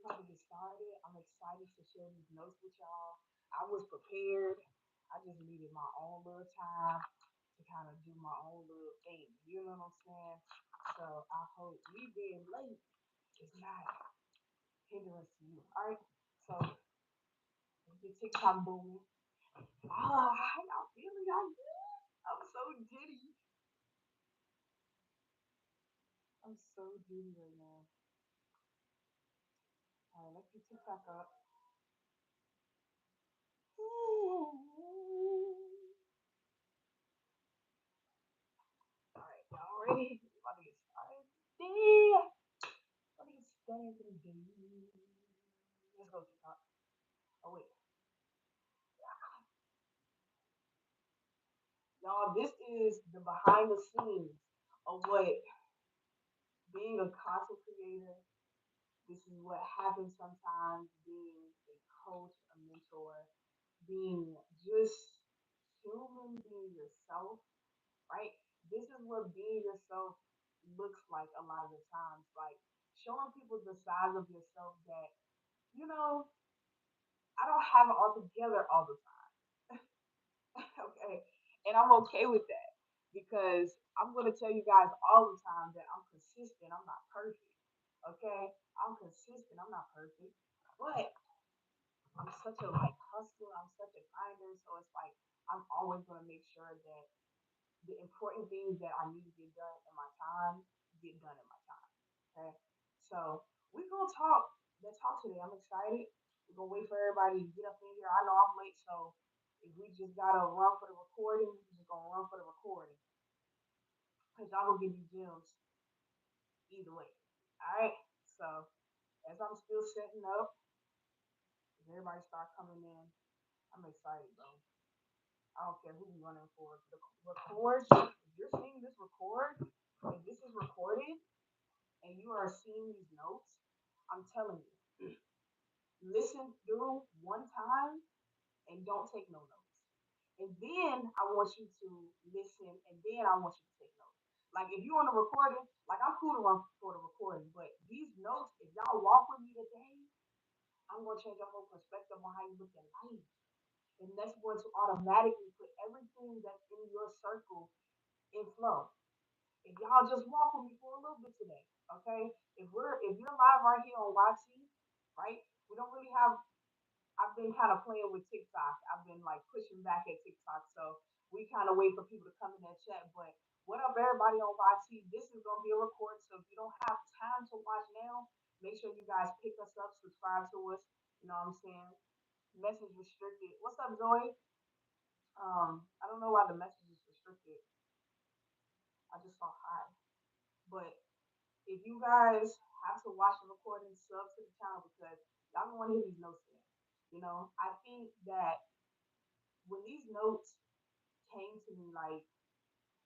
we're about to get started. I'm excited to share these notes with y'all. I was prepared. I just needed my own little time to kind of do my own little thing. You know what I'm saying? So I hope me being late is not hindrance to you. All right. So let's get TikTok booming. Oh, how y'all feeling? Y'all good? I'm so giddy. I'm so giddy right now. All right, let's get TikTok up. Ooh. All right, y'all ready? We about to get started. Yeah. Let me get started. Let's go TikTok. Oh wait, y'all. This is the behind the scenes of what being a content creator. This is what happens sometimes being a coach, a mentor, being just human, being yourself, right? This is what being yourself looks like a lot of the times. Like showing people the size of yourself that, you know, I don't have it all together all the time. Okay. And I'm okay with that because I'm going to tell you guys all the time that I'm consistent. I'm not perfect. Okay. I'm consistent. I'm not perfect. But I'm such a like hustler. I'm such a grinder. So it's like I'm always going to make sure that the important things that I need to get done in my time get done in my time. Okay. So we're gonna talk. Let's talk today. I'm excited. We're gonna wait for everybody to get up in here. I know I'm late, so if we just gotta run for the recording, we're just gonna run for the recording. Cause y'all gonna give me gems either way. Alright? So as I'm still setting up, if everybody start coming in, I'm excited, bro. I don't care who we running for. The record, if you're seeing this record, if this is recorded and you are seeing these notes, I'm telling you, listen through one time and don't take no notes. And then I want you to listen and then I want you to take notes. Like if you on the recording, like I'm cool to run for the recording, but these notes, if y'all walk with me today, I'm gonna change your whole perspective on how you look at life. And that's going to automatically put everything that's in your circle in flow. If y'all just walk with me for a little bit today, okay? If you're live right here on YT, right? We don't really have. I've been kind of playing with TikTok. I've been like pushing back at TikTok, so we kind of wait for people to come in that chat. But what up, everybody on YT? This is gonna be a record, so if you don't have time to watch now, make sure you guys pick us up, subscribe to us. You know what I'm saying? Message restricted. What's up, Zoe? I don't know why the message is restricted. I just saw hi. But if you guys have to watch the recording, sub to the channel because y'all don't want to hear these notes in. You know, I think that when these notes came to me, like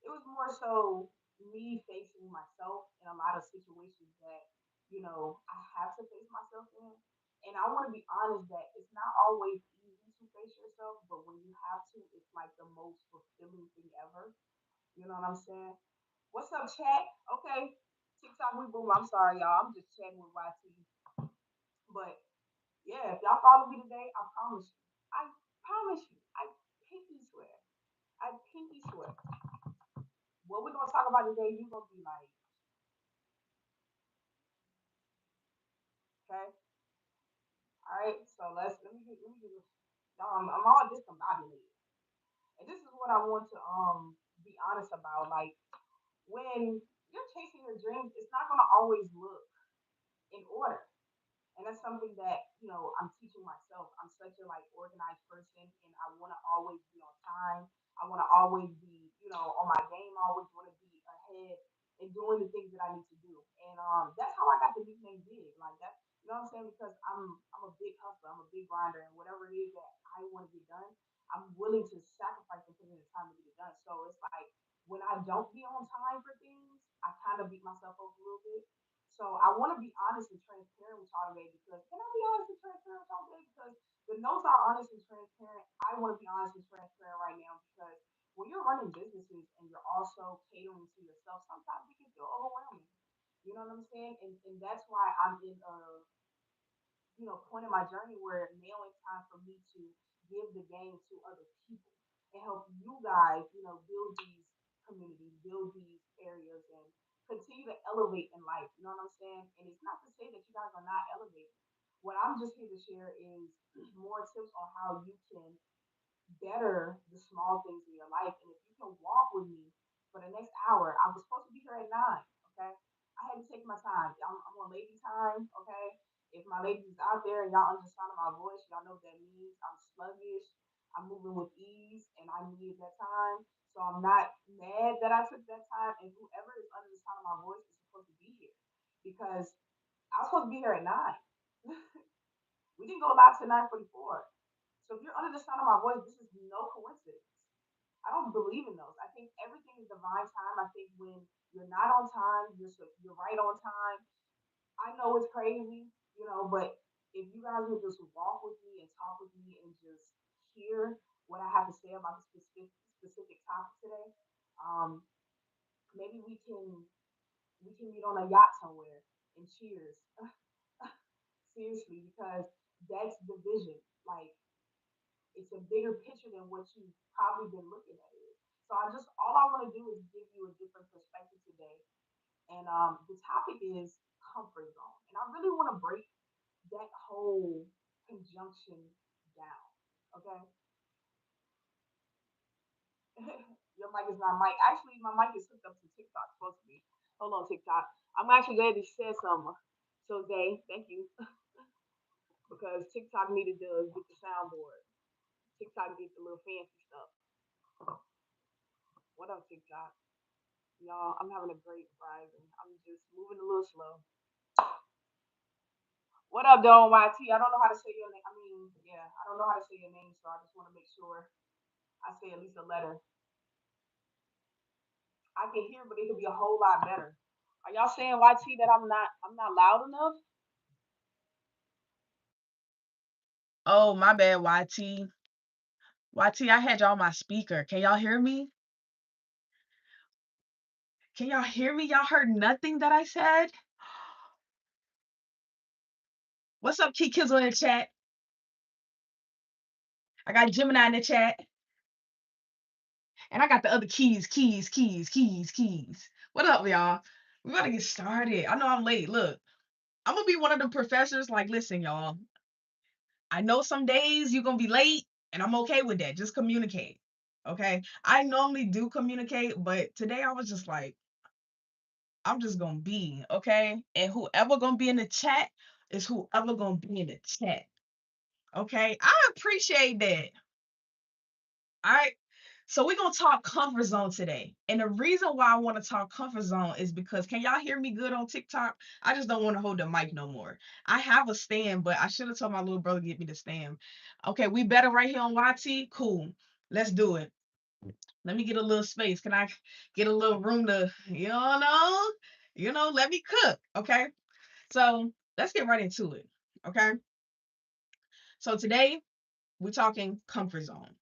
it was more so me facing myself in a lot of situations that, I have to face myself in. And I want to be honest that it's not always easy to face yourself, but when you have to, it's like the most fulfilling thing ever. You know what I'm saying? What's up, chat? Okay. TikTok, we boom. I'm sorry, y'all. I'm just chatting with YT. But yeah, if y'all follow me today, I promise you. I promise you. I pinky swear. I pinky swear. What we're gonna talk about today, you're gonna be like, okay, all right. So let me get this. I'm all discombobulated, and this is what I want to be honest about. Like when you're chasing your dreams, it's not gonna always look in order. And that's something that I'm teaching myself. I'm such a like organized person, and I want to always be on time. I want to always be on my game. I always want to be ahead and doing the things that I need to do. And that's how I got the nickname Big. Like that, you know what I'm saying? Because I'm a big hustler. I'm a big grinder, and whatever it is that I want to get done, I'm willing to sacrifice and put in the time to get it done. So it's like when I don't be on time for things, I kind of beat myself up a little bit. So I want to be honest and transparent with y'all today because can I be honest and transparent with y'all today? Because the notes are honest and transparent. I want to be honest and transparent right now because when you're running businesses and you're also catering to yourself, sometimes it can feel overwhelming. You know what I'm saying? And that's why I'm in. point in my journey where now it's time for me to give the game to other people and help you guys, build these communities, build these areas, and continue to elevate in life. You know what I'm saying? And it's not to say that you guys are not elevating. What I'm just here to share is more tips on how you can better the small things in your life. And if you can walk with me for the next hour, I was supposed to be here at 9. Okay, I had to take my time. I'm on lady time. Okay, if my ladies out there and y'all understand my voice, y'all know what that means. I'm sluggish. I'm moving with ease, and I needed that time. So I'm not mad that I took that time. And whoever is under the sound of my voice is supposed to be here because I was supposed to be here at 9. We didn't go live to 9:44. So if you're under the sound of my voice, this is no coincidence. I don't believe in those. I think everything is divine time. I think when you're not on time, you're right on time. I know it's crazy, but if you guys would just walk with me and talk with me and just hear what I have to say about the specific topic today, um, maybe we can meet on a yacht somewhere and cheers. Seriously, because that's the vision. Like it's a bigger picture than what you've probably been looking at it. So all I want to do is give you a different perspective today. And the topic is comfort zone. And I really want to break that whole conjunction down. Okay. Your mic is not mic. Actually, my mic is hooked up to TikTok, supposed to be. Hold on, TikTok. I'm actually glad you said something. So, Zay, thank you. Because TikTok needed to get the soundboard. TikTok gets the little fancy stuff. What up, TikTok? Y'all, I'm having a great rising. I'm just moving a little slow. What up, Don YT? I don't know how to say your name. I mean, yeah, I don't know how to say your name, so I just want to make sure I say at least a letter. I can hear, but it could be a whole lot better. Are y'all saying YT that I'm not loud enough? Oh, my bad, YT. YT, I had y'all on my speaker. Can y'all hear me? Can y'all hear me? Y'all heard nothing that I said? What's up, Key Kids in the chat? I got Gemini in the chat. And I got the other keys. What up, y'all? We gotta get started. I know I'm late. Look, I'm gonna be one of the professors. Like, listen, y'all. I know some days you're gonna be late, and I'm okay with that. Just communicate. Okay. I normally do communicate, but today I was just like, I'm just gonna be, okay? And whoever gonna be in the chat is whoever gonna be in the chat. Okay. I appreciate that. All right. So we're gonna talk comfort zone today. And the reason why I want to talk comfort zone is because can y'all hear me good on TikTok? I just don't want to hold the mic no more. I have a stand, but I should have told my little brother to get me the stand. Okay, we better right here on YT. Cool. Let's do it. Let me get a little space. Can I get a little room to, let me cook. Okay. So let's get right into it. Okay. So today we're talking comfort zone.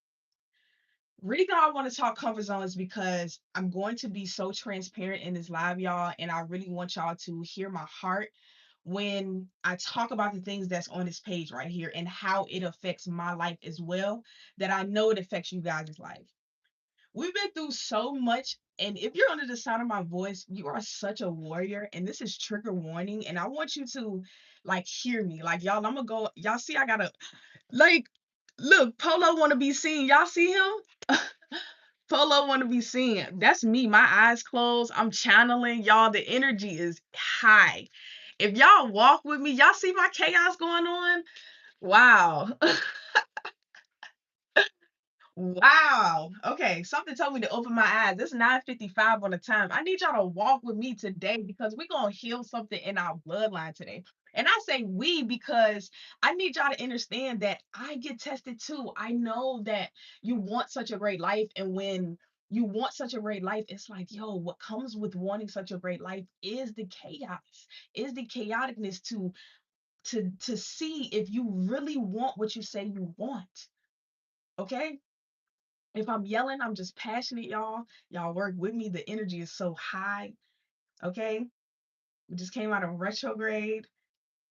Reason I want to talk comfort zone is because I'm going to be so transparent in this live, y'all, and I really want y'all to hear my heart when I talk about the things that's on this page right here and how it affects my life as well, that I know it affects you guys' life. We've been through so much, and if you're under the sound of my voice, you are such a warrior, and this is trigger warning, and I want you to like hear me. Like y'all, I'm gonna go, y'all see I gotta like look, Polo wanna be seen. Y'all see him? Polo want to be seen. That's me. My eyes closed. I'm channeling. Y'all, the energy is high. If y'all walk with me, y'all see my chaos going on? Wow. Wow. Okay. Something told me to open my eyes. It's 9:55 on the time. I need y'all to walk with me today because we're going to heal something in our bloodline today. And I say we because I need y'all to understand that I get tested too. I know that you want such a great life. And when you want such a great life, it's like, yo, what comes with wanting such a great life is the chaos, is the chaoticness to see if you really want what you say you want. Okay, if I'm yelling, I'm just passionate, y'all. Y'all work with me. The energy is so high. Okay. We just came out of retrograde.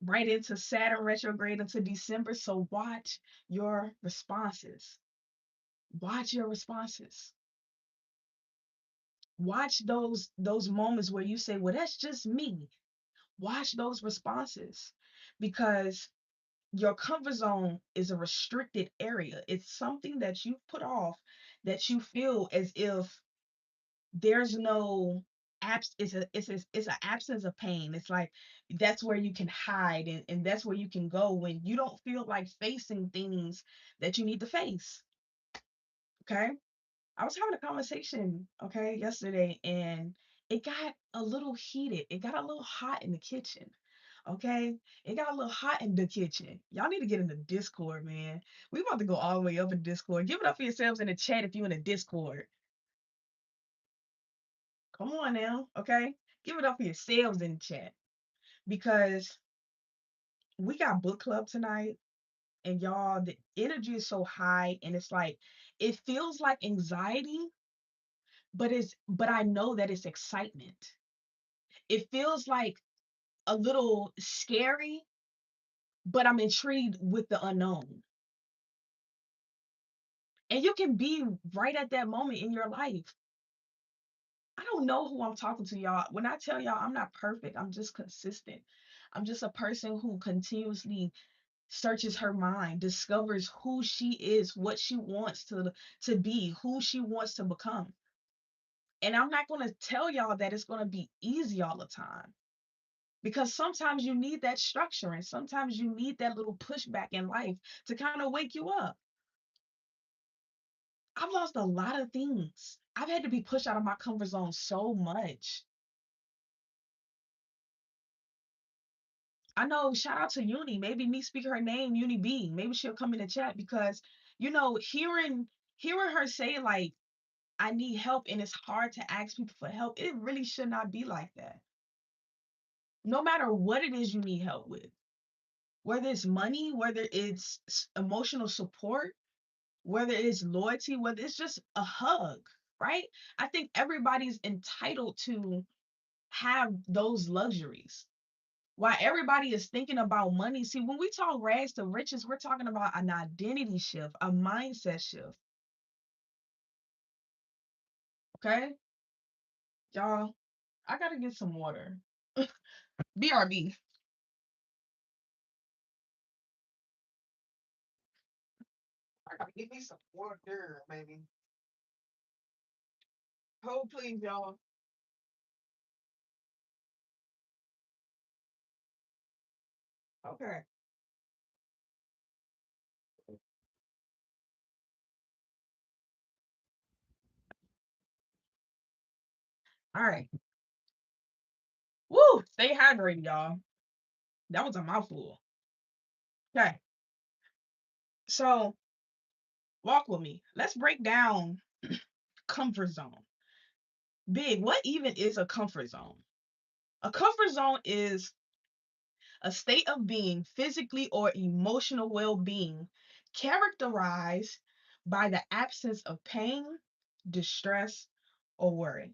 right into Saturn retrograde into December. So watch your responses. Watch your responses. Watch those moments where you say, "Well, that's just me." Watch those responses because your comfort zone is a restricted area. It's something that you put off that you feel as if there's no it's an absence of pain. It's like that's where you can hide, and that's where you can go when you don't feel like facing things that you need to face. Okay. I was having a conversation, okay, yesterday, and it got a little heated. It got a little hot in the kitchen. Okay. It got a little hot in the kitchen. Y'all need to get in the Discord, man. We about to go all the way up in Discord. Give it up for yourselves in the chat if you in the Discord. Come on now, okay? Give it up for yourselves in the chat because we got book club tonight, and y'all, the energy is so high, and it's like it feels like anxiety, but I know that it's excitement. It feels like a little scary, but I'm intrigued with the unknown. And you can be right at that moment in your life. I don't know who I'm talking to, y'all. When I tell y'all I'm not perfect, I'm just consistent. I'm just a person who continuously searches her mind, discovers who she is, what she wants to be, who she wants to become. And I'm not going to tell y'all that it's going to be easy all the time because sometimes you need that structure and sometimes you need that little pushback in life to kind of wake you up. I've lost a lot of things. I've had to be pushed out of my comfort zone so much. I know, shout out to Uni. Maybe me speak her name, Uni B. Maybe she'll come in the chat because, hearing her say like I need help and it's hard to ask people for help, it really should not be like that. No matter what it is you need help with, whether it's money, whether it's emotional support, whether it's loyalty, whether it's just a hug, right? I think everybody's entitled to have those luxuries. While everybody is thinking about money, see, when we talk rags to riches, we're talking about an identity shift, a mindset shift. Okay, y'all, I gotta get some water. BRB. I gotta get me some water, baby. Hold please, y'all. Okay. All right. Woo! Stay hydrated, y'all. That was a mouthful. Okay. So walk with me. Let's break down comfort zone. Big, what even is a comfort zone? A comfort zone is a state of being, physically or emotional well being, characterized by the absence of pain, distress, or worry.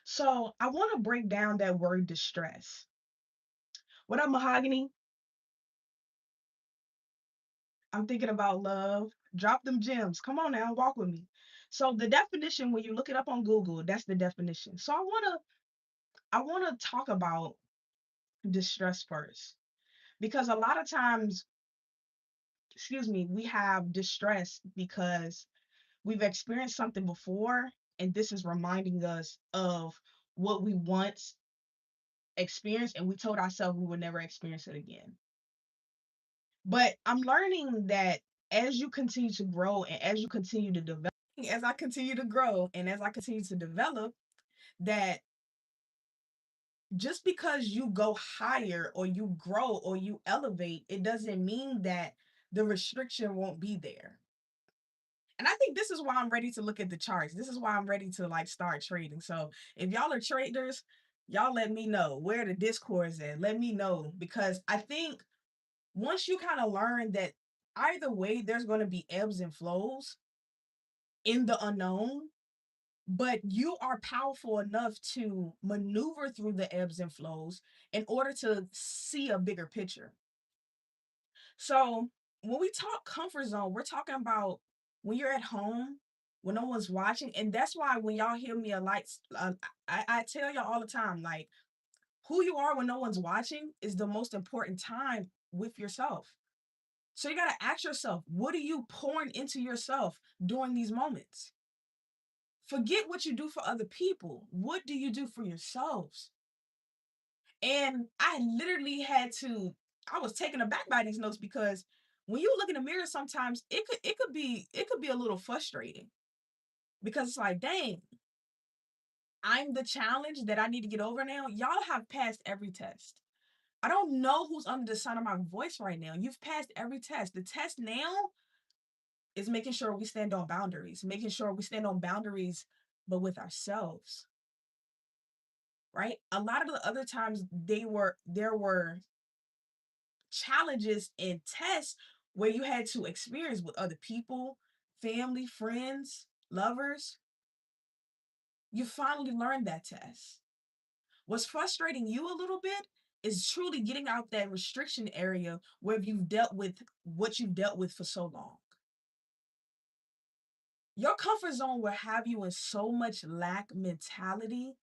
So I want to break down that word distress. What up, Mahogany? I'm thinking about love. Drop them gems. Come on now, walk with me. So the definition, when you look it up on Google, that's the definition. So I wanna talk about distress first because a lot of times, excuse me, we have distress because we've experienced something before, and this is reminding us of what we once experienced, and we told ourselves we would never experience it again. But I'm learning that as you continue to grow and as you continue to develop, as I continue to grow and as I continue to develop, that just because you go higher or you grow or you elevate, it doesn't mean that the restriction won't be there. And I think this is why I'm ready to look at the charts. This is why I'm ready to like start trading. So if y'all are traders, y'all let me know where the Discord is at. Let me know because I think once you kind of learn that either way, there's going to be ebbs and flows in the unknown. but you are powerful enough to maneuver through the ebbs and flows in order to see a bigger picture. So when we talk comfort zone, we're talking about when you're at home, when no one's watching. And that's why when y'all hear me a lot, I tell y'all all the time, like, who you are when no one's watching is the most important time with yourself. So you got to ask yourself, what are you pouring into yourself during these moments? Forget what you do for other people. What do you do for yourselves? And I literally had to, I was taken aback by these notes because when you look in the mirror, sometimes it could be a little frustrating because it's like, dang, I'm the challenge that I need to get over now. Y'all have passed every test. I don't know who's under the sound of my voice right now. You've passed every test. The test now is making sure we stand on boundaries, making sure we stand on boundaries, but with ourselves, right? A lot of the other times there were challenges and tests where you had to experience with other people, family, friends, lovers. You finally learned that test. What's frustrating you a little bit is truly getting out that restriction area where you've dealt with what you've dealt with for so long. Your comfort zone will have you in so much lack mentality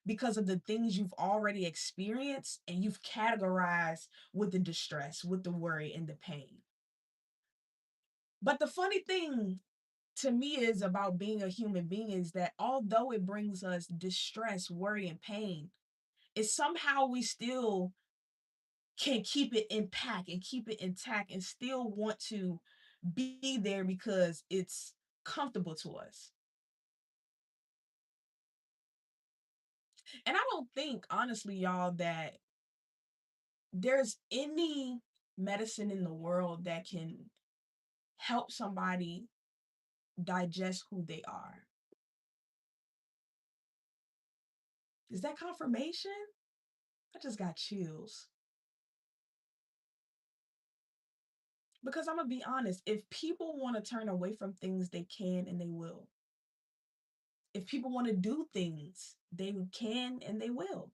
because of the things you've already experienced and you've categorized with the distress, with the worry and the pain. But the funny thing to me is about being a human being is that although it brings us distress, worry, and pain, it's somehow we still can keep it intact and keep it intact and still want to be there because it's comfortable to us. And I don't think, honestly, y'all, that there's any medicine in the world that can help somebody digest who they are. Is that confirmation? I just got chills. Because I'm going to be honest, if people want to turn away from things, they can and they will. If people want to do things, they can and they will.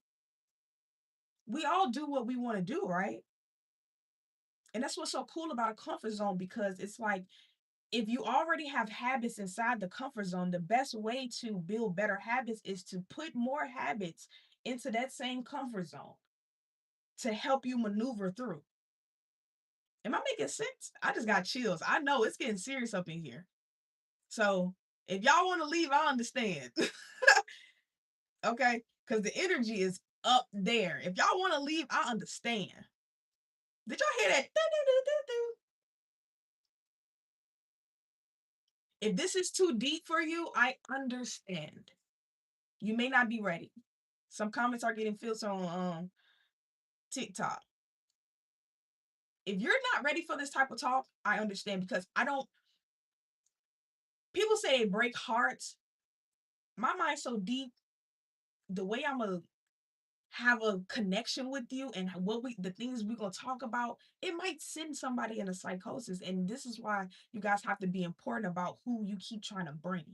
We all do what we want to do, right? And that's what's so cool about a comfort zone because it's like if you already have habits inside the comfort zone, the best way to build better habits is to put more habits into that same comfort zone to help you maneuver through. Am I making sense? I just got chills. I know it's getting serious up in here. So if y'all want to leave, I understand. Okay? Because the energy is up there. If y'all want to leave, I understand. Did y'all hear that? If this is too deep for you, I understand. You may not be ready. Some comments are getting filtered on TikTok. If you're not ready for this type of talk, I understand because I don't. People say it break hearts. My mind's so deep. The way I'm gonna have a connection with you and the things we're gonna talk about, it might send somebody in a psychosis. And this is why you guys have to be important about who you keep trying to bring.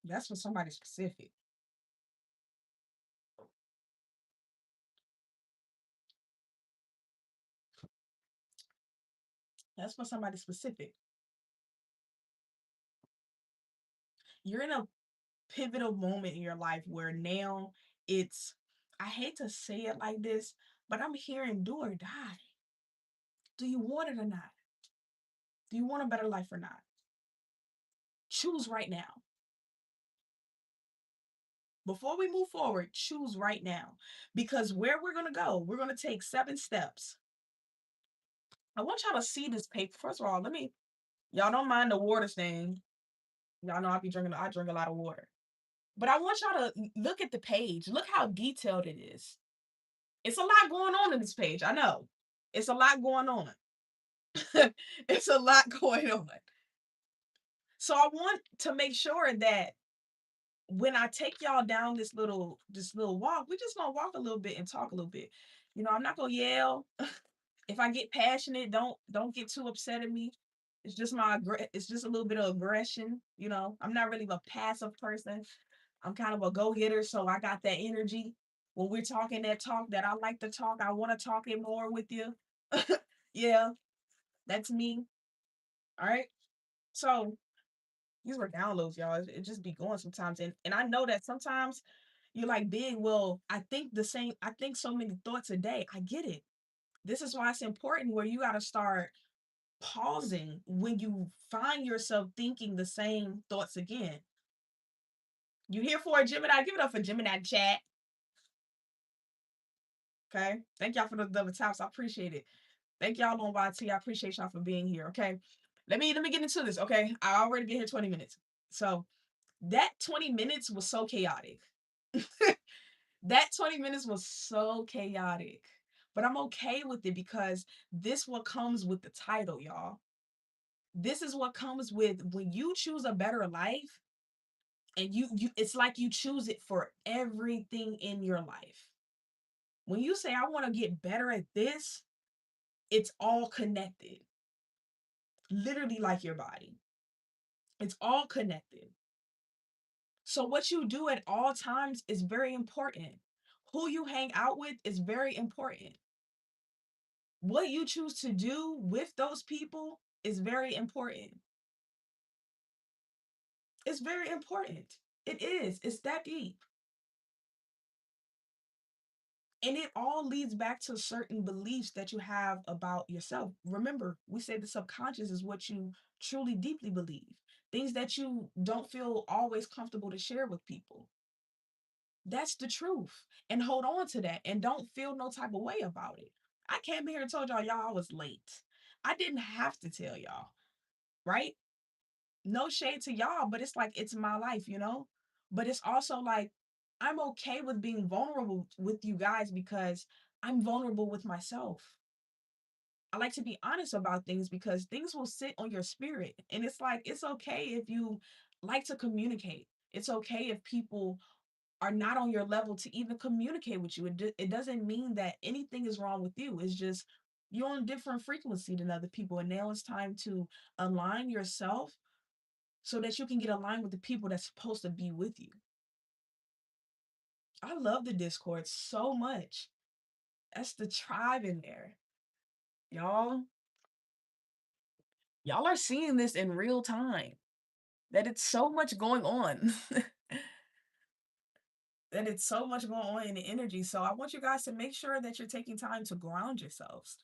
That's for somebody specific. That's for somebody specific. You're in a pivotal moment in your life where now it's, I hate to say it like this, but I'm hearing do or die. Do you want it or not? Do you want a better life or not? Choose right now. Before we move forward, choose right now. Because where we're going to go, we're going to take 7 steps. I want y'all to see this paper. First of all, y'all don't mind the water thing. Y'all know I drink a lot of water. But I want y'all to look at the page. Look how detailed it is. It's a lot going on in this page. I know. It's a lot going on. It's a lot going on. So I want to make sure that when I take y'all down this little walk, we just gonna walk a little bit and talk a little bit. I'm not gonna yell. If I get passionate, don't get too upset at me. It's just it's just a little bit of aggression, you know. I'm not really a passive person. I'm kind of a go-getter, so I got that energy. When we're talking that talk that I like to talk, I want to talk it more with you. Yeah, that's me. All right. So these were downloads, y'all. It just be going sometimes. And I know that sometimes you're like, big, well, I think the same, I think so many thoughts a day. I get it. This is why it's important where you gotta start pausing when you find yourself thinking the same thoughts again. You here for a Gemini? Give it up for Gemini chat. Okay. Thank y'all for the double taps. I appreciate it. Thank y'all on YT. I appreciate y'all for being here. Okay. Let me get into this. Okay. I already been here 20 minutes. So that 20 minutes was so chaotic. That 20 minutes was so chaotic. But I'm okay with it because this what comes with the title, y'all. This is what comes with when you choose a better life, and you it's like you choose it for everything in your life. When you say I want to get better at this, it's all connected. Literally like your body. It's all connected. So what you do at all times is very important. Who you hang out with is very important. What you choose to do with those people is very important. It's very important. It is. It's that deep. And it all leads back to certain beliefs that you have about yourself. Remember, we say the subconscious is what you truly deeply believe. Things that you don't feel always comfortable to share with people. That's the truth. And hold on to that and don't feel no type of way about it. I came here and told y'all I was late. I didn't have to tell y'all, right? No shade to y'all, but it's like it's my life, you know? But it's also like I'm okay with being vulnerable with you guys because I'm vulnerable with myself. I like to be honest about things because things will sit on your spirit. And it's like it's okay if you like to communicate. It's okay if people are not on your level to even communicate with you. It doesn't mean that anything is wrong with you. It's just you're on a different frequency than other people. And now it's time to align yourself so that you can get aligned with the people that's supposed to be with you. I love the Discord so much. That's the tribe in there. Y'all, y'all are seeing this in real time. That it's so much going on. That it's so much going on in the energy. So I want you guys to make sure that you're taking time to ground yourselves.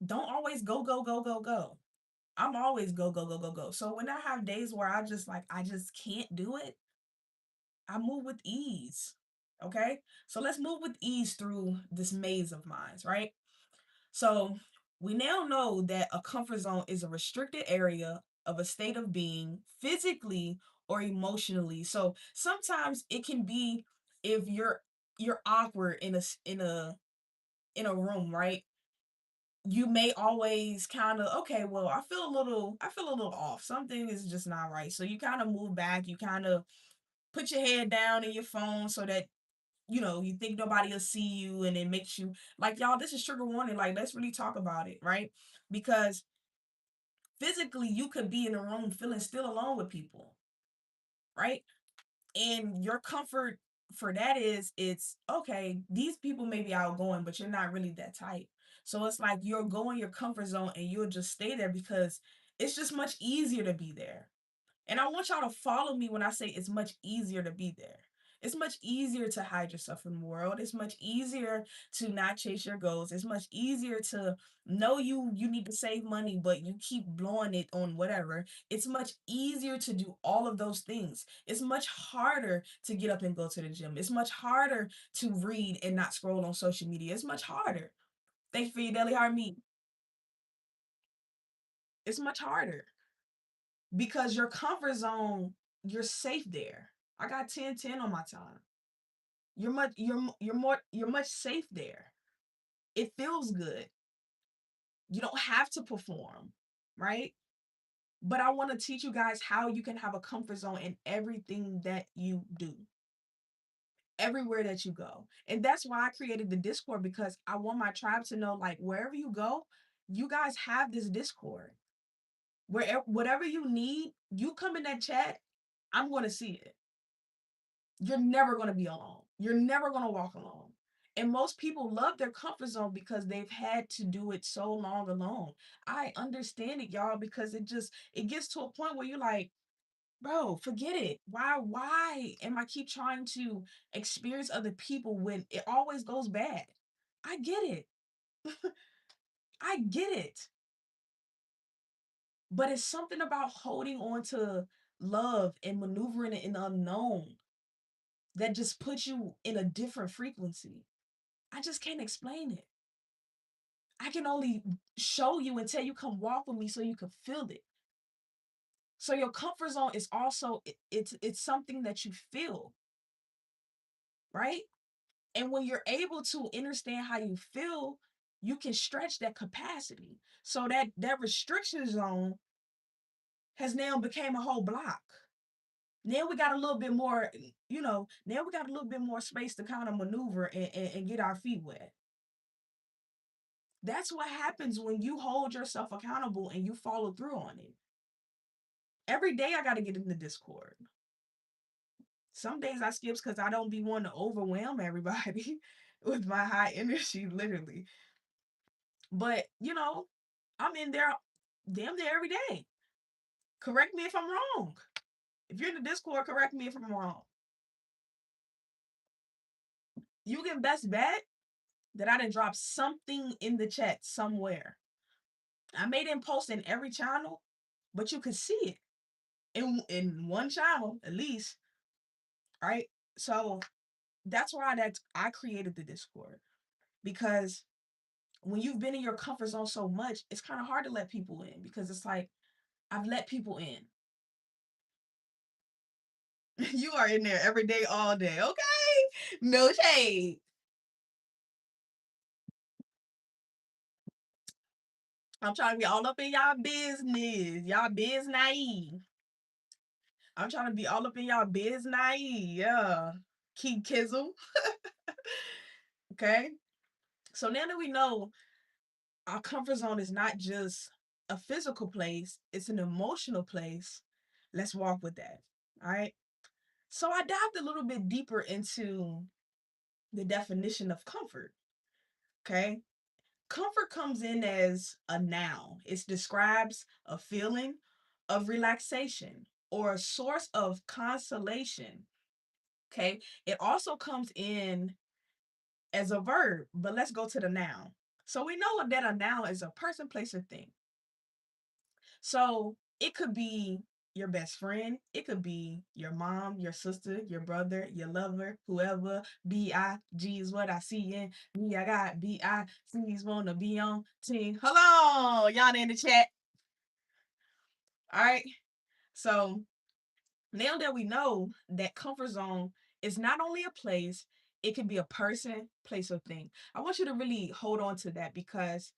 Don't always go, go, go, go, go. I'm always go, go, go, go, go. So when I have days where I just can't do it, I move with ease. Okay. So let's move with ease through this maze of minds, right? So we now know that a comfort zone is a restricted area of a state of being physically or emotionally. So sometimes it can be if you're awkward in a room, right? You may always kind of okay, well, I feel a little off. Something is just not right. So you kind of move back, you kind of put your head down in your phone so that you think nobody will see you, and it makes you like, y'all, this is trigger warning. Like, let's really talk about it, right? Because physically, you could be in a room feeling still alone with people, right? And your comfort for that is it's okay, these people may be outgoing, but you're not really that type. So it's like you're going your comfort zone and you'll just stay there because it's just much easier to be there. And I want y'all to follow me when I say it's much easier to be there. It's much easier to hide yourself from the world. It's much easier to not chase your goals. It's much easier to know you need to save money, but you keep blowing it on whatever. It's much easier to do all of those things. It's much harder to get up and go to the gym. It's much harder to read and not scroll on social media. It's much harder. Thanks for your daily heart meet. It's much harder because your comfort zone, you're safe there. I got 10/10 on my time. You're much safe there. It feels good. You don't have to perform, right? But I want to teach you guys how you can have a comfort zone in everything that you do, everywhere that you go. And that's why I created the Discord, because I want my tribe to know, like, wherever you go, you guys have this Discord. Whatever you need, you come in that chat, I'm going to see it. You're never going to be alone. You're never going to walk alone. And most people love their comfort zone because they've had to do it so long alone. I understand it, y'all, because it gets to a point where you're like, bro, forget it. Why am I keep trying to experience other people when it always goes bad? I get it. I get it. But it's something about holding on to love and maneuvering in the unknown that just puts you in a different frequency. I just can't explain it. I can only show you and tell you come walk with me so you can feel it. So your comfort zone is also it's something that you feel, right? And when you're able to understand how you feel, you can stretch that capacity. So that restriction zone has now became a whole block. Now we got a little bit more, now we got a little bit more space to kind of maneuver and get our feet wet. That's what happens when you hold yourself accountable and you follow through on it. Every day I got to get in the Discord. Some days I skips because I don't be wanting to overwhelm everybody with my high energy, literally. But, I'm in there damn near every day. Correct me if I'm wrong. If you're in the Discord, correct me if I'm wrong. You can best bet that I didn't drop something in the chat somewhere. I may didn't post in every channel, but you could see it in one channel at least, right? So that's why I created the Discord, because when you've been in your comfort zone so much, it's kind of hard to let people in, because it's like I've let people in. You are in there every day, all day, okay? No shade. I'm trying to be all up in y'all business, y'all biz naive. I'm trying to be all up in y'all biz naive, yeah. Keep Kizzle. Okay. So now that we know our comfort zone is not just a physical place, it's an emotional place, let's walk with that. All right. So I dived a little bit deeper into the definition of comfort. Okay. Comfort comes in as a noun, it describes a feeling of relaxation or a source of consolation. Okay. It also comes in as a verb, but let's go to the noun. So we know that a noun is a person, place, or thing. So it could be your best friend, it could be your mom, your sister, your brother, your lover, whoever. B-I-G is what I see in me. I got B-I-C's wanna be on team. Hello, y'all in the chat. All right. So now that we know that comfort zone is not only a place, it could be a person, place, or thing. I want you to really hold on to that, because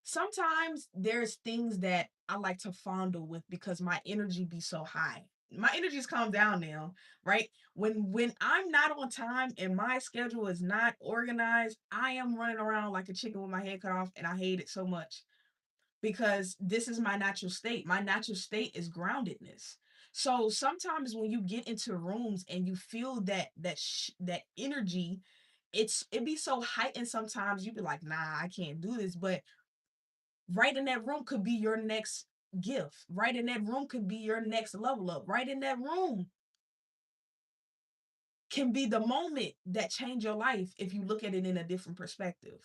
sometimes there's things that I like to fondle with because my energy be so high. My energy's calmed down now, right? When I'm not on time and my schedule is not organized, I am running around like a chicken with my head cut off, and I hate it so much, because this is my natural state. My natural state is groundedness. So sometimes when you get into rooms and you feel that energy, it be so heightened. Sometimes you be like, nah, I can't do this. But right in that room could be your next gift. Right in that room could be your next level up. Right in that room can be the moment that change your life if you look at it in a different perspective.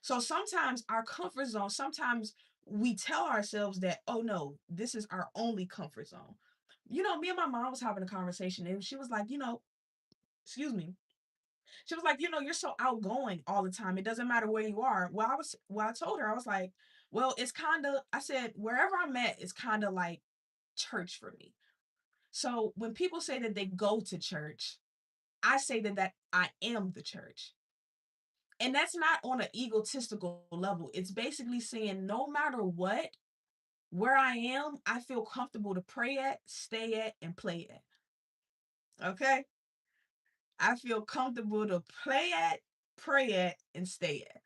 So sometimes our comfort zone, sometimes we tell ourselves that, oh no, this is our only comfort zone. Me and my mom was having a conversation, and she was like, excuse me. She was like, you're so outgoing all the time. It doesn't matter where you are. I told her, I was like, well, it's kind of, I said, wherever I'm at, it's kind of like church for me. So when people say that they go to church, I say that I am the church. And that's not on an egotistical level. It's basically saying no matter what, where I am, I feel comfortable to pray at, stay at, and play at. Okay? I feel comfortable to play at, pray at, and stay at.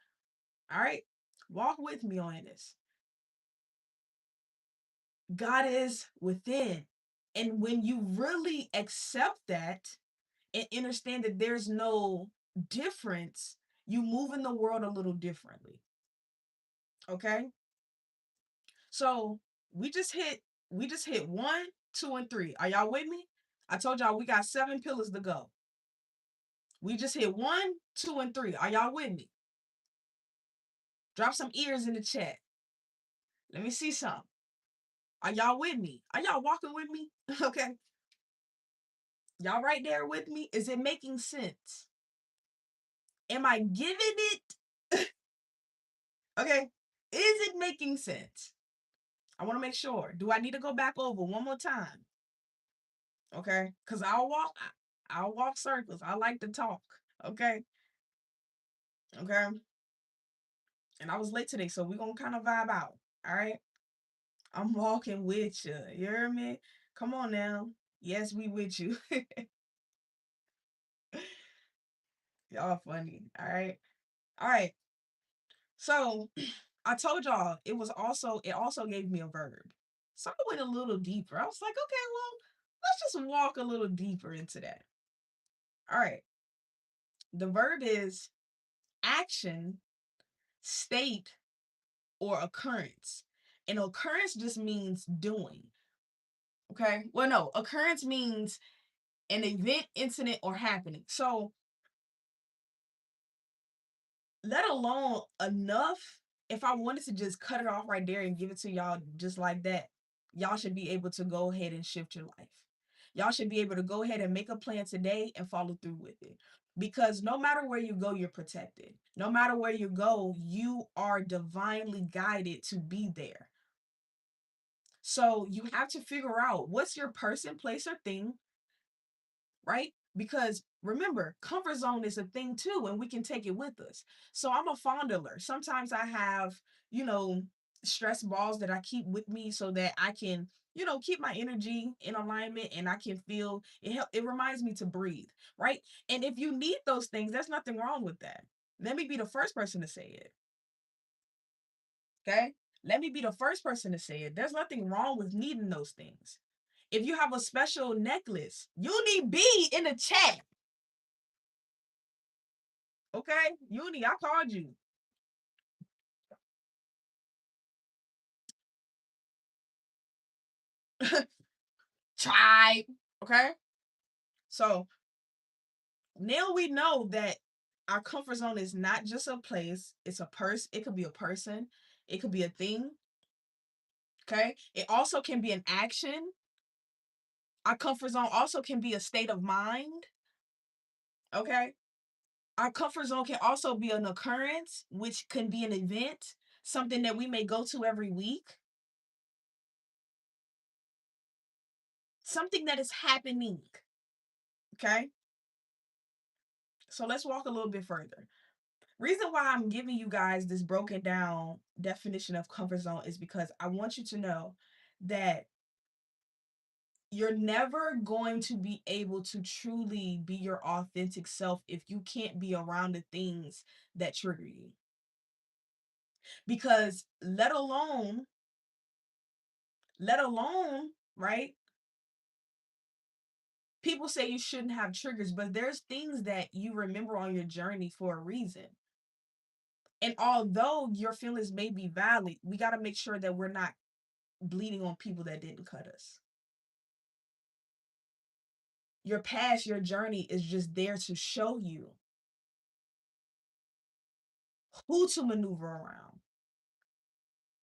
All right? Walk with me on this. God is within. And when you really accept that and understand that there's no difference, you move in the world a little differently. Okay? So we just hit 1, 2, and 3. Are y'all with me? I told y'all we got 7 pillars to go. We just hit 1, 2, and 3. Are y'all with me? Drop some ears in the chat. Let me see some. Are y'all with me? Are y'all walking with me? Okay. Y'all right there with me? Is it making sense? Am I giving it? Okay. Is it making sense? I want to make sure. Do I need to go back over one more time? Okay. Because I'll walk circles. I like to talk. Okay. Okay. And I was late today, so we're gonna kind of vibe out. All right. I'm walking with you. You hear me? Come on now. Yes, we with you. Y'all funny. All right. All right. So I told y'all it also gave me a verb. So I went a little deeper. I was like, okay, well, let's just walk a little deeper into that. All right. The verb is action, state, or occurrence. And occurrence just means doing. Okay. Well, no, occurrence means an event, incident, or happening. So let alone enough, if I wanted to just cut it off right there and give it to y'all just like that, y'all should be able to go ahead and shift your life. Y'all should be able to go ahead and make a plan today and follow through with it. Because no matter where you go, you're protected. No matter where you go, you are divinely guided to be there. So you have to figure out what's your person, place, or thing, right? Because remember, comfort zone is a thing too, and we can take it with us. So I'm a fondler. Sometimes I have, you know, stress balls that I keep with me so that I can, keep my energy in alignment and I can feel it reminds me to breathe, right? And if you need those things, there's nothing wrong with that. Let me be the first person to say it. Okay? Let me be the first person to say it. There's nothing wrong with needing those things. If you have a special necklace, you need B in the chat. Okay? Uni, I called you. Try. Okay? So now we know that our comfort zone is not just a place, it's a person. It could be a person, it could be a thing. Okay? It also can be an action. Our comfort zone also can be a state of mind. Okay? Our comfort zone can also be an occurrence, which can be an event, something that we may go to every week, something that is happening. Okay? So let's walk a little bit further. Reason why I'm giving you guys this broken down definition of comfort zone is because I want you to know that you're never going to be able to truly be your authentic self if you can't be around the things that trigger you. Because let alone, right? People say you shouldn't have triggers, but there's things that you remember on your journey for a reason. And although your feelings may be valid, we got to make sure that we're not bleeding on people that didn't cut us. Your past, your journey is just there to show you who to maneuver around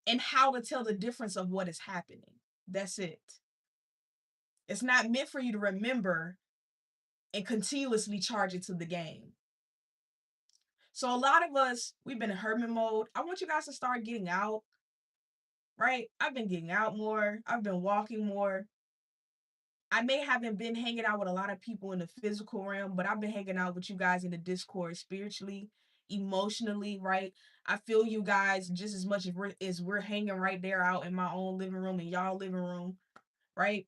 and how to tell the difference of what is happening. That's it. It's not meant for you to remember and continuously charge it to the game. So a lot of us, we've been in hermit mode. I want you guys to start getting out, right? I've been getting out more. I've been walking more. I may haven't been hanging out with a lot of people in the physical realm, but I've been hanging out with you guys in the Discord spiritually, emotionally, right? I feel you guys just as much as we're hanging right there out in my own living room and y'all living room, right?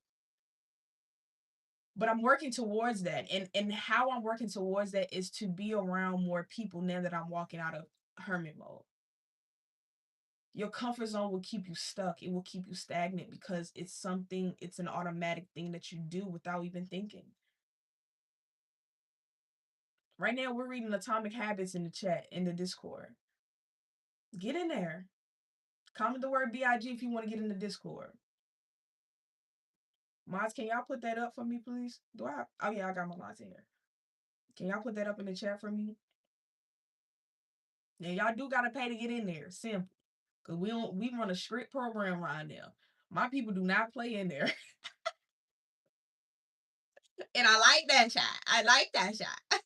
But I'm working towards that. And how I'm working towards that is to be around more people now that I'm walking out of hermit mode. Your comfort zone will keep you stuck. It will keep you stagnant because it's an automatic thing that you do without even thinking. Right now, we're reading Atomic Habits in the chat, in the Discord. Get in there. Comment the word BIG if you want to get in the Discord. Mods, can y'all put that up for me, please? Oh yeah, I got my mods in here. Can y'all put that up in the chat for me? Yeah, y'all do gotta pay to get in there. Simple. Cause we run a strict program right now. My people do not play in there. And I like that shot. I like that shot.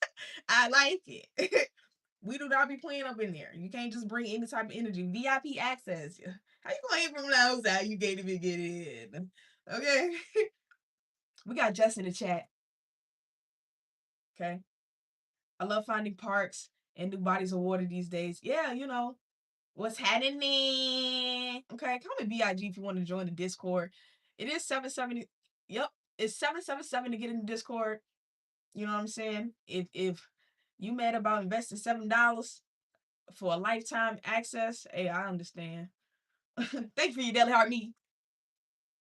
I like it. We do not be playing up in there. You can't just bring any type of energy. VIP access. How you going from the outside? You can't even get in. Okay. We got Jess in the chat. Okay. I love finding parks and new bodies of water these days. Yeah, what's happening. Okay. Comment BIG if you want to join the Discord. It is 770. Yep. It's 777 to get in the Discord. You know what I'm saying? If you mad about investing $7 for a lifetime access, hey, I understand. Thank you for your daily heart me.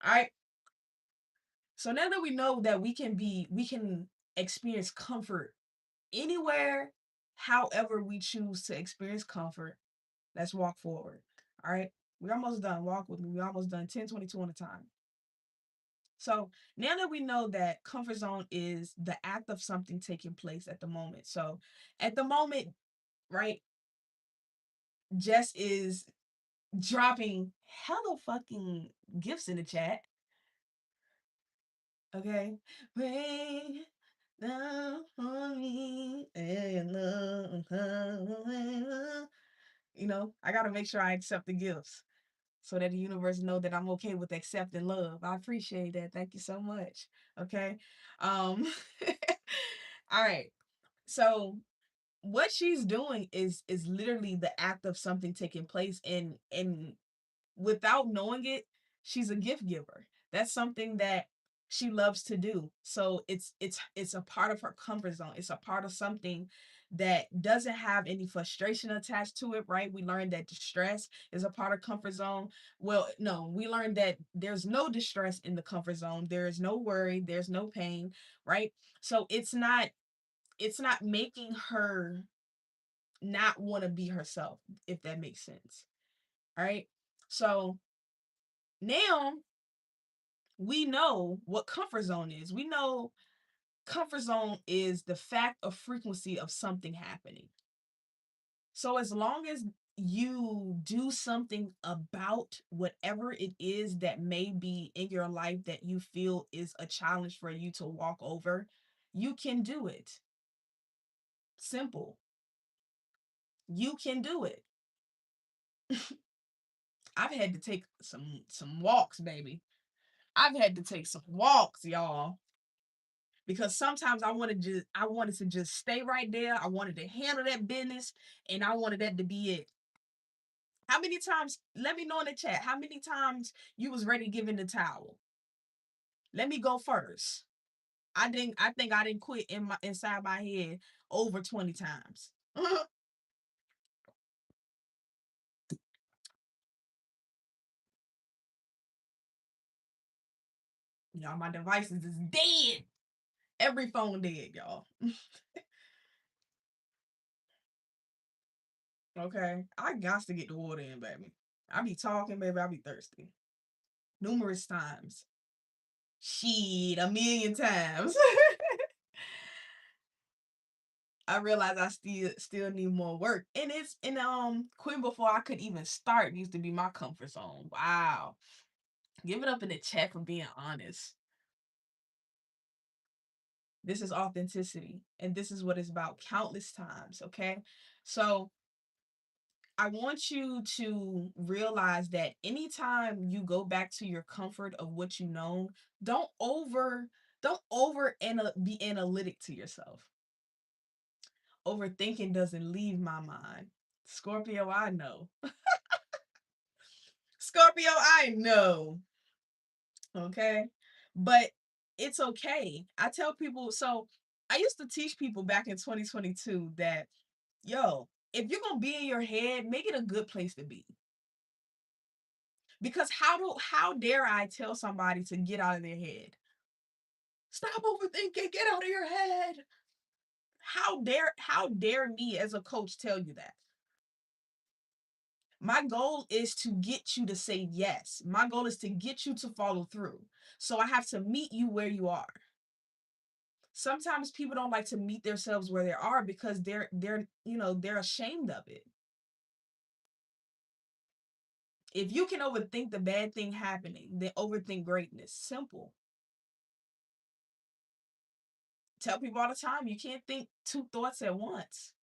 All right. So now that we know that we can experience comfort anywhere, however we choose to experience comfort, let's walk forward. All right. We're almost done. Walk with me. We're almost done. 10:22 on the time. So now that we know that comfort zone is the act of something taking place at the moment. So at the moment, right, Jess is dropping hella fucking gifts in the chat. Okay. Rain down on me. I gotta make sure I accept the gifts so that the universe know that I'm okay with accepting love. I appreciate that. Thank you so much. Okay. Um all right. So what she's doing is literally the act of something taking place, and without knowing it, she's a gift giver. That's something that she loves to do. So it's a part of her comfort zone. It's a part of something that doesn't have any frustration attached to it, right? We learned that distress is a part of comfort zone. Well, no, we learned that there's no distress in the comfort zone. There is no worry, there's no pain, right? So it's not making her not want to be herself, if that makes sense. All right. So now we know what comfort zone is. We know comfort zone is the fact or frequency of something happening. So as long as you do something about whatever it is that may be in your life that you feel is a challenge for you to walk over, you can do it. Simple. You can do it. I've had to take some walks, baby. I've had to take some walks, y'all, because sometimes I wanted to just stay right there. I wanted to handle that business, and I wanted that to be it. How many times? Let me know in the chat. How many times you was ready to give in the towel? Let me go first. I didn't. I think I didn't quit inside my head over 20 times. Y'all, my devices is dead. Every phone dead, y'all. Okay, I got to get the water in, baby. I be talking, baby. I be thirsty numerous times. Shit, a million times. I realized I still need more work. And it's quitting before I could even start used to be my comfort zone. Wow. Give it up in the chat for being honest. This is authenticity. And this is what it's about countless times. Okay. So I want you to realize that anytime you go back to your comfort of what you know, don't over be analytic to yourself. Overthinking doesn't leave my mind. Scorpio, I know. Scorpio, I know. Okay. But it's okay. I tell people, so I used to teach people back in 2022 that, yo, if you're going to be in your head, make it a good place to be. Because how dare I tell somebody to get out of their head? Stop overthinking, get out of your head. How dare me as a coach tell you that? My goal is to get you to say yes. My goal is to get you to follow through. So I have to meet you where you are. Sometimes people don't like to meet themselves where they are because they're ashamed of it. If you can overthink the bad thing happening, then overthink greatness. Simple. Tell people all the time you can't think two thoughts at once.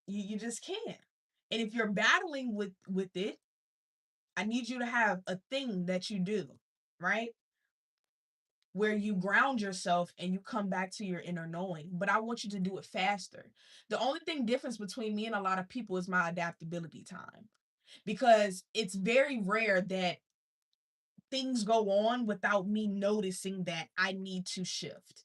You just can't. And if you're battling with it, I need you to have a thing that you do, right? Where you ground yourself and you come back to your inner knowing. But I want you to do it faster. The only thing difference between me and a lot of people is my adaptability time. Because it's very rare that things go on without me noticing that I need to shift.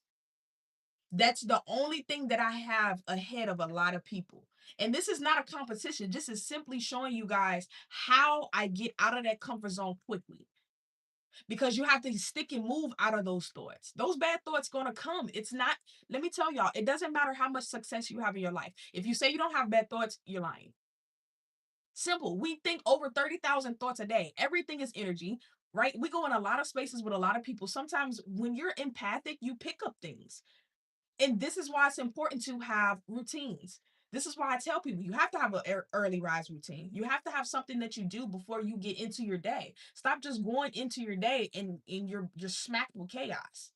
That's the only thing that I have ahead of a lot of people. And this is not a competition. This is simply showing you guys how I get out of that comfort zone quickly. Because you have to stick and move out of those thoughts. Those bad thoughts going to come. It's not, let me tell y'all, it doesn't matter how much success you have in your life. If you say you don't have bad thoughts, you're lying. Simple. We think over 30,000 thoughts a day. Everything is energy, right? We go in a lot of spaces with a lot of people. Sometimes when you're empathic, you pick up things. And this is why it's important to have routines. This is why I tell people you have to have an early rise routine. You have to have something that you do before you get into your day. Stop just going into your day and you're smacked with chaos.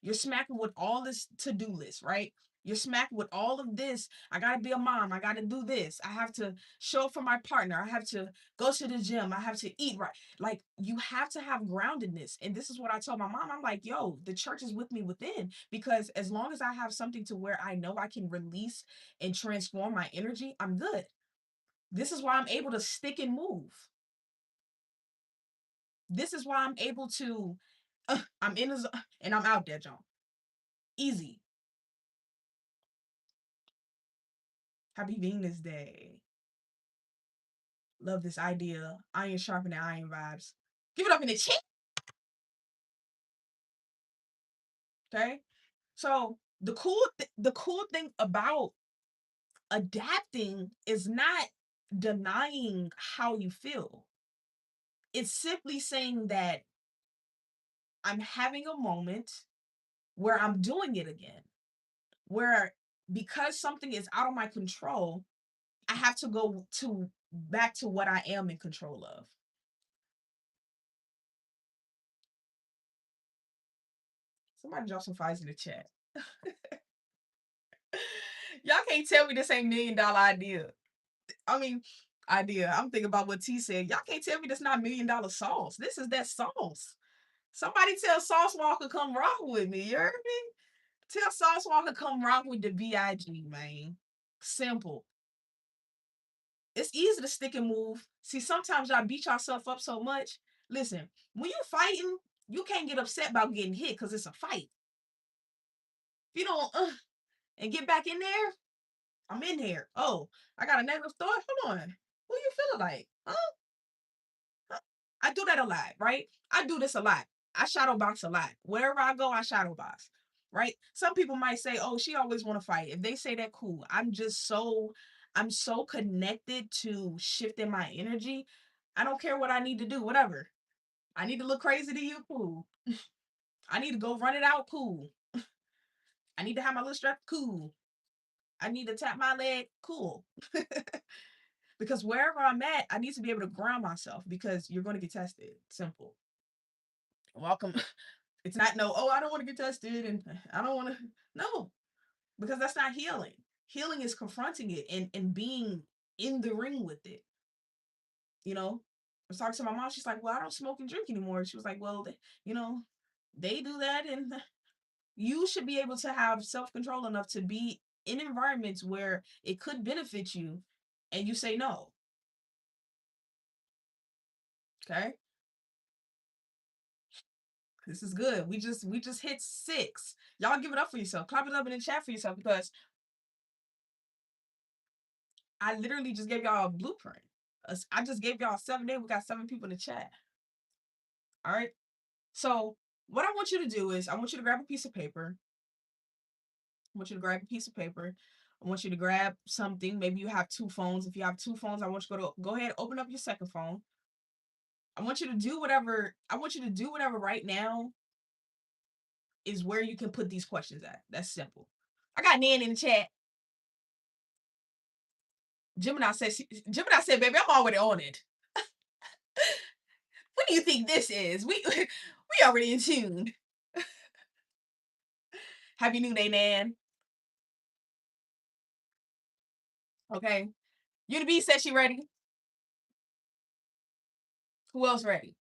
You're smacked with all this to-do list, right? You're smacked with all of this. I gotta be a mom. I gotta do this. I have to show up for my partner. I have to go to the gym. I have to eat right. Like you have to have groundedness. And this is what I told my mom. I'm like, yo, the church is with me within. Because as long as I have something to where I know I can release and transform my energy, I'm good. This is why I'm able to stick and move. This is why I'm able to, I'm in the and I'm out there, John. Easy. Happy Venus Day. Love this idea. Iron sharpening iron vibes. Give it up in the chat. Okay. So the cool thing about adapting is not denying how you feel. It's simply saying that I'm having a moment where I'm doing it again. Where because something is out of my control, I have to go to back to what I am in control of. Somebody drop some fires in the chat. Y'all can't tell me this ain't $1 million idea. I mean, idea. I'm thinking about what T said. Y'all can't tell me this not $1 million sauce. This is that sauce. Somebody tell Sauce Walker come rock with me. You heard me? Tell Sauce Walker come rock with the BIG, man. Simple. It's easy to stick and move. See, sometimes y'all beat yourself up so much. Listen, when you fighting, you can't get upset about getting hit because it's a fight. If you don't and get back in there, I'm in here. Oh, I got a negative thought. Hold on. Who you feeling like? Huh? I do that a lot, right? I do this a lot. I shadow box a lot. Wherever I go, I shadow box, right? Some people might say, "Oh, she always want to fight." If they say that, cool. I'm so connected to shifting my energy. I don't care what I need to do, whatever. I need to look crazy to you, cool. I need to go run it out, cool. I need to have my little strap, cool. I need to tap my leg, cool. Because wherever I'm at, I need to be able to ground myself because you're going to get tested. Simple. Welcome. It's not no, oh, I don't want to get tested and I don't want to. No, because that's not healing. Healing is confronting it and being in the ring with it. You know, I was talking to my mom. She's like, well, I don't smoke and drink anymore. She was like, well, they do that. And you should be able to have self control enough to be in environments where it could benefit you and you say no. Okay. This is good. We just hit 6. Y'all give it up for yourself. Clap it up in the chat for yourself because I literally just gave y'all a blueprint. I just gave y'all 7 days. We got 7 people in the chat. All right. So what I want you to do is I want you to grab a piece of paper. I want you to grab a piece of paper. I want you to grab something. Maybe you have 2 phones. If you have 2 phones, I want you to go ahead, open up your second phone. I want you to do whatever. I want you to do whatever right now is where you can put these questions at. That's simple. I got Nan in the chat. Gemini said, baby, I'm already on it. What do you think this is? We already in tune. Happy New Day, Nan. Okay. Unity says she ready. Who else ready?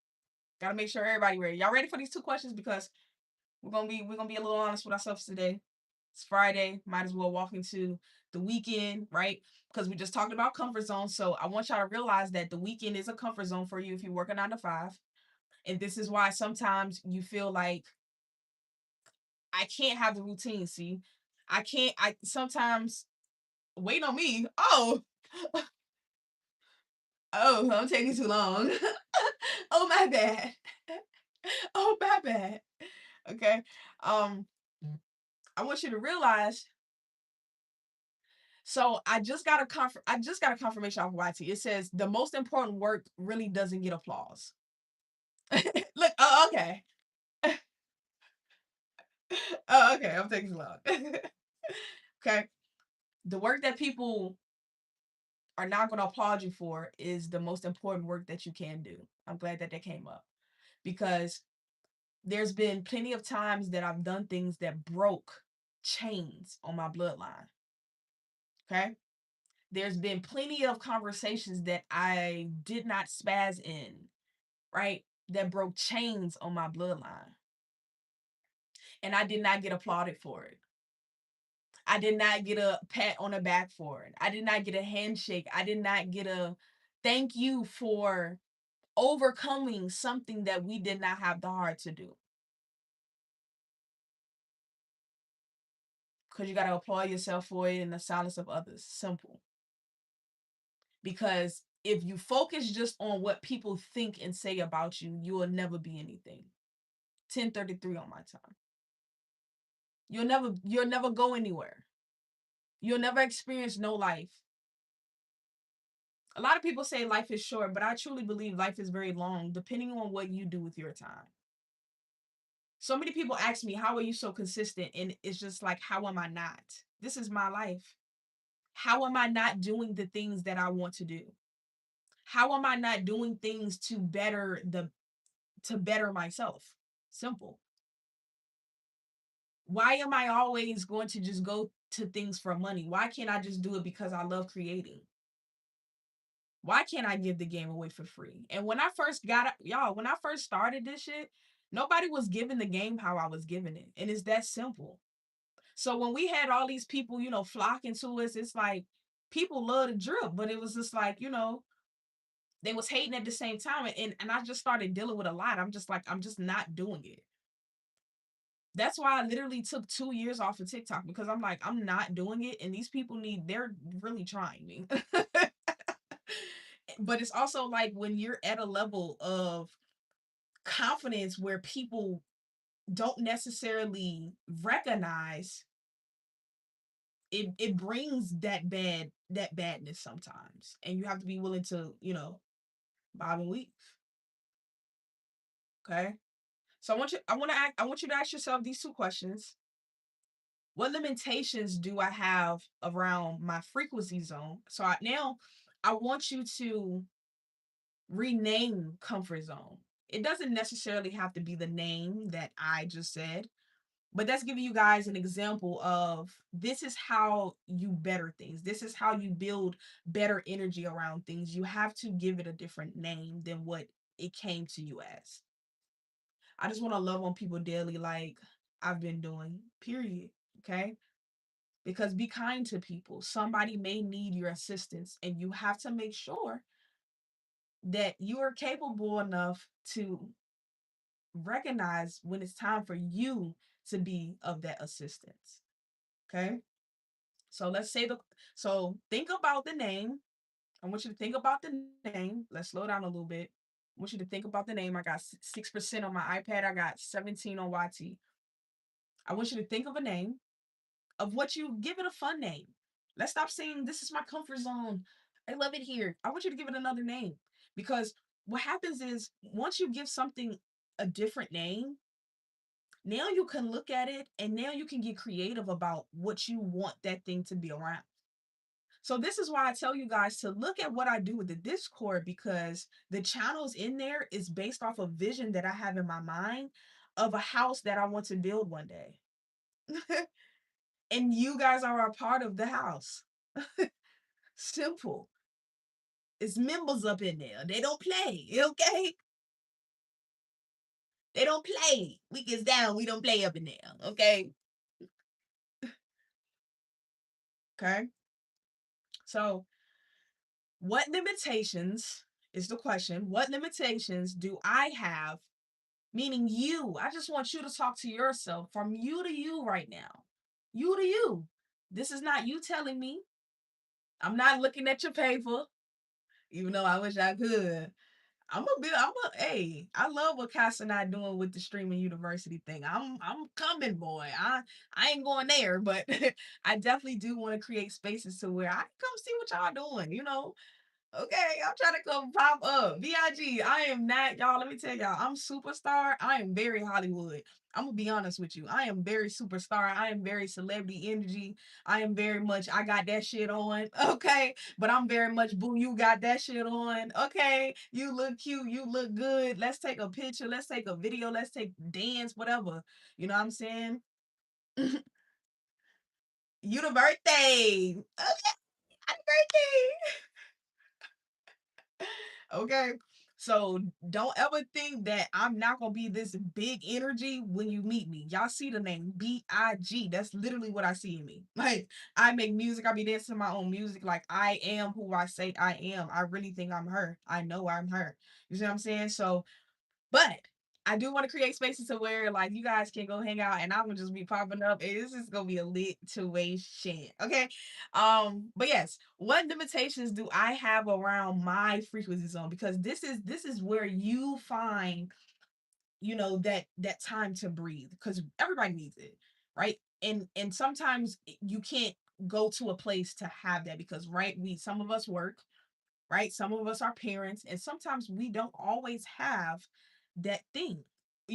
Gotta make sure everybody ready. Y'all ready for these 2 questions? Because we're gonna be a little honest with ourselves today. It's Friday. Might as well walk into the weekend, right? Because we just talked about comfort zone. So I want y'all to realize that the weekend is a comfort zone for you if you work a 9 to 5. And this is why sometimes you feel like I can't have the routine. See, I sometimes wait on me. Oh, oh, I'm taking too long. Oh, my bad. Oh, my bad. Okay. I want you to realize. So I just got a confirmation off YT. It says the most important work really doesn't get applause. Look, oh, okay. Oh, okay. I'm taking too long. Okay. The work that people are not going to applaud you for is the most important work that you can do. I'm glad that came up because there's been plenty of times that I've done things that broke chains on my bloodline. Okay. There's been plenty of conversations that I did not spaz in, right? That broke chains on my bloodline. And I did not get applauded for it. I did not get a pat on the back for it. I did not get a handshake. I did not get a thank you for overcoming something that we did not have the heart to do. Because you got to applaud yourself for it in the silence of others. Simple. Because if you focus just on what people think and say about you, you will never be anything. 10:33 on my time. You'll never go anywhere. You'll never experience no life. A lot of people say life is short, but I truly believe life is very long, depending on what you do with your time. So many people ask me, how are you so consistent? And it's just like, how am I not? This is my life. How am I not doing the things that I want to do? How am I not doing things to better myself? Simple. Why am I always going to just go to things for money? Why can't I just do it because I love creating? Why can't I give the game away for free? And when I first when I first started this shit, nobody was giving the game how I was giving it. And it's that simple. So when we had all these people, flocking to us, it's like people love the drip, but it was just like, they was hating at the same time. And I just started dealing with a lot. I'm just like, I'm just not doing it. That's why I literally took 2 years off of TikTok because I'm like, I'm not doing it. And these people they're really trying me. But it's also like when you're at a level of confidence where people don't necessarily recognize it brings that badness sometimes, and you have to be willing to bob and weave. Okay, so I want you to ask yourself these 2 questions. What limitations do I have around my frequency zone? So now I want you to rename comfort zone. It doesn't necessarily have to be the name that I just said, but that's giving you guys an example of this is how you better things. This is how you build better energy around things. You have to give it a different name than what it came to you as. I just want to love on people daily like I've been doing, period. Okay? Because be kind to people. Somebody may need your assistance, and you have to make sure that you are capable enough to recognize when it's time for you to be of that assistance. Okay? So think about the name. I want you to think about the name. Let's slow down a little bit. I want you to think about the name. I got 6% on my iPad. I got 17 on YT. I want you to think of a name of what you give it a fun name. Let's stop saying this is my comfort zone. I love it here. I want you to give it another name because what happens is once you give something a different name, now you can look at it and now you can get creative about what you want that thing to be around. So this is why I tell you guys to look at what I do with the Discord because the channels in there is based off a vision that I have in my mind of a house that I want to build one day. And you guys are a part of the house. Simple. It's members up in there. They don't play, okay? They don't play. We gets down. We don't play up in there, okay? Okay. So, what limitations is the question? What limitations do I have? Meaning you. I just want you to talk to yourself from you to you right now. You to you. This is not you telling me. I'm not looking at your paper, even though I wish I could. Hey, I love what Casa and I doing with the streaming university thing. I'm coming, boy. I ain't going there, but I definitely do want to create spaces to where I can come see what y'all doing, Okay, I'm trying to come pop up. VIG, I am not, y'all. Let me tell y'all, I'm superstar. I am very Hollywood. I'm gonna be honest with you. I am very superstar. I am very celebrity energy. I am very much, I got that shit on. Okay. But I'm very much, boo, you got that shit on. Okay. You look cute. You look good. Let's take a picture. Let's take a video. Let's take dance, whatever. You know what I'm saying? You the birthday. Okay. Happy birthday. Okay. So don't ever think that I'm not gonna be this big energy when you meet me. Y'all see the name BIG. That's literally what I see in me. Like I make music, I be dancing to my own music. Like I am who I say I am. I really think I'm her. I know I'm her. You see what I'm saying? So but I do want to create spaces to where like you guys can go hang out and I'm gonna just be popping up and this is gonna be a lit two-way shit. Okay. But yes, what limitations do I have around my frequency zone? Because this is where you find, that time to breathe because everybody needs it, right? And sometimes you can't go to a place to have that because right, some of us work, right? Some of us are parents, and sometimes we don't always have that thing,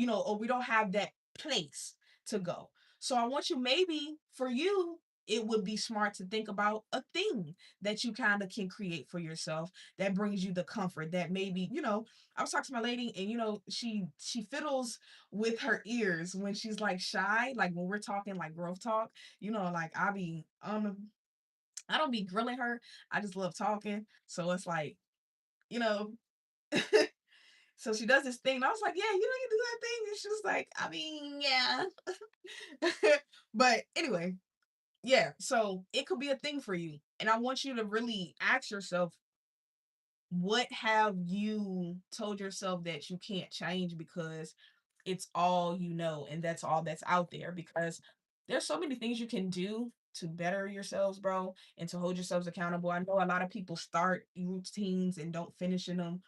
or we don't have that place to go. So I want you, maybe for you, it would be smart to think about a thing that you kind of can create for yourself that brings you the comfort that maybe, I was talking to my lady and she fiddles with her ears when she's like shy, like when we're talking like growth talk, like I don't be grilling her. I just love talking. So it's like, you know, so she does this thing. And I was like, yeah, you do that thing. And she was like, I mean, yeah. But anyway, yeah. So it could be a thing for you. And I want you to really ask yourself, what have you told yourself that you can't change because it's all you know and that's all that's out there? Because there's so many things you can do to better yourselves, bro, and to hold yourselves accountable. I know a lot of people start routines and don't finish in them,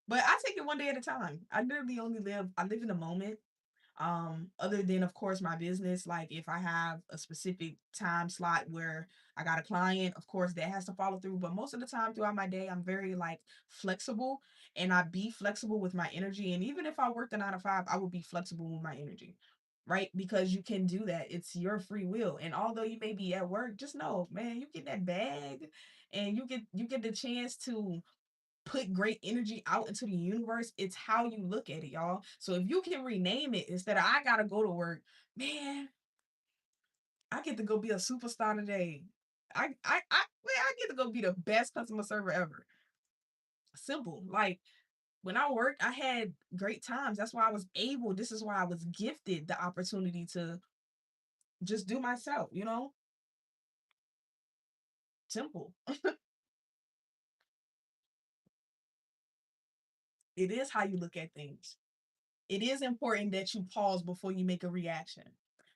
but I take it one day at a time. I live in the moment. Other than of course my business, like if I have a specific time slot where I got a client, of course that has to follow through. But most of the time throughout my day, I'm very like flexible, and I be flexible with my energy. And even if I work the 9 to 5, I will be flexible with my energy. Right? Because you can do that. It's your free will. And although you may be at work, just know, man, you get that bag and you get the chance to put great energy out into the universe. It's how you look at it, y'all. So if you can rename it instead of I gotta go to work, man, I get to go be a superstar today. I get to go be the best customer server ever. Simple. Like when I worked, I had great times. That's why I was able. This is why I was gifted the opportunity to just do myself. Simple. It is how you look at things. It is important that you pause before you make a reaction,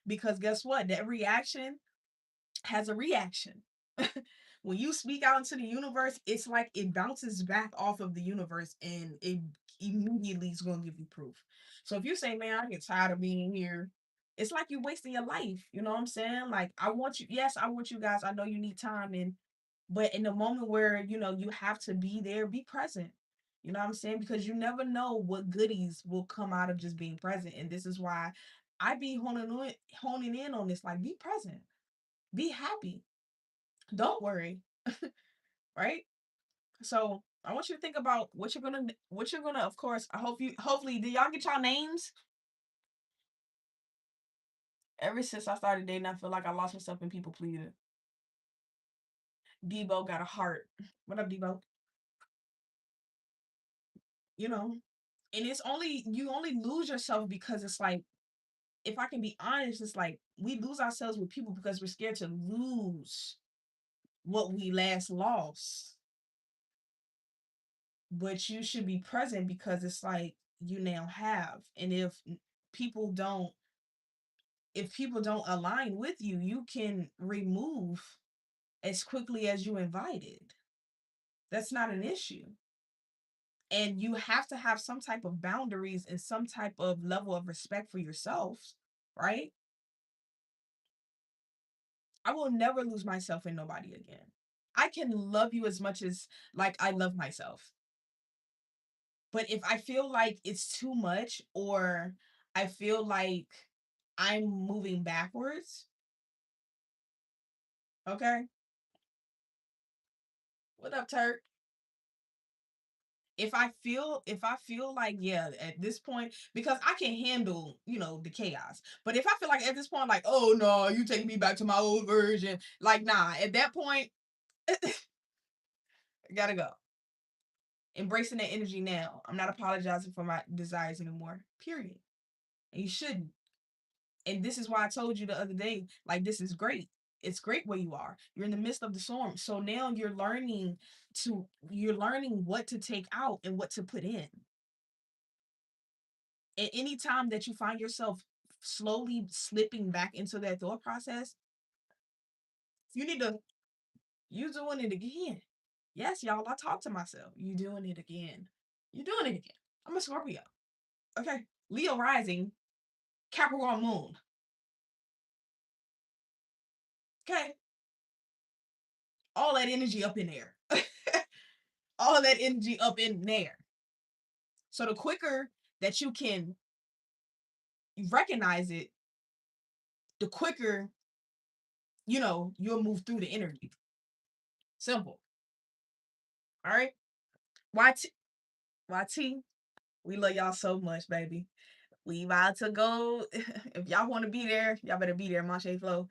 because guess what? That reaction has a reaction. When you speak out into the universe, it's like it bounces back off of the universe and it immediately is going to give you proof. So if you say, man, I get tired of being here, it's like you're wasting your life. You know what I'm saying? Like, I want you, yes, I want you guys. I know you need time. But in the moment where, you have to be there, be present. You know what I'm saying? Because you never know what goodies will come out of just being present. And this is why I be honing in on this. Like, be present, be happy, don't worry, right? So I want you to think about what you're gonna. Of course, hopefully, did y'all get y'all names? Ever since I started dating, I feel like I lost myself in people pleasing. Debo got a heart. What up, Debo? You know, and it's only you only lose yourself because it's like, if I can be honest, it's like we lose ourselves with people because we're scared to lose what we last lost. But you should be present because it's like you now have. And people don't people don't align with you, you can remove as quickly as you invited. That's not an issue. And you have to have some type of boundaries and some type of level of respect for yourself, right? I will never lose myself in nobody again. I can love you as much as like I love myself. But if I feel like it's too much, or I feel like I'm moving backwards, okay? What up, Turk? If I feel like, yeah, at this point, because I can handle, the chaos. But if I feel like at this point, like, oh no, you take me back to my old version, like, nah, at that point, I gotta go. Embracing that energy now. I'm not apologizing for my desires anymore. Period. And you shouldn't. And this is why I told you the other day, like, this is great. It's great where you are. You're in the midst of the storm. So now you're learning what to take out and what to put in. And any time that you find yourself slowly slipping back into that thought process, you need to you doing it again. Yes, y'all, I talk to myself. You doing it again. You doing it again. I'm a Scorpio. Okay. Leo rising, Capricorn moon. Okay. All that energy up in there. All of that energy up in there. So the quicker that you can recognize it, the quicker, you'll move through the energy. Simple. All right. YT, YT, we love y'all so much, baby. We about to go. If y'all want to be there, y'all better be there. Manche Flow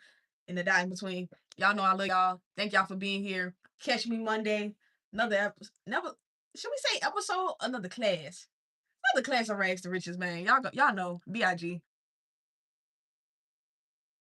in the dot in between. Y'all know I love y'all. Thank y'all for being here. Catch me Monday. Another episode. Never. Should we say episode? Another class. Another class of rags to riches, man. Y'all know. Big.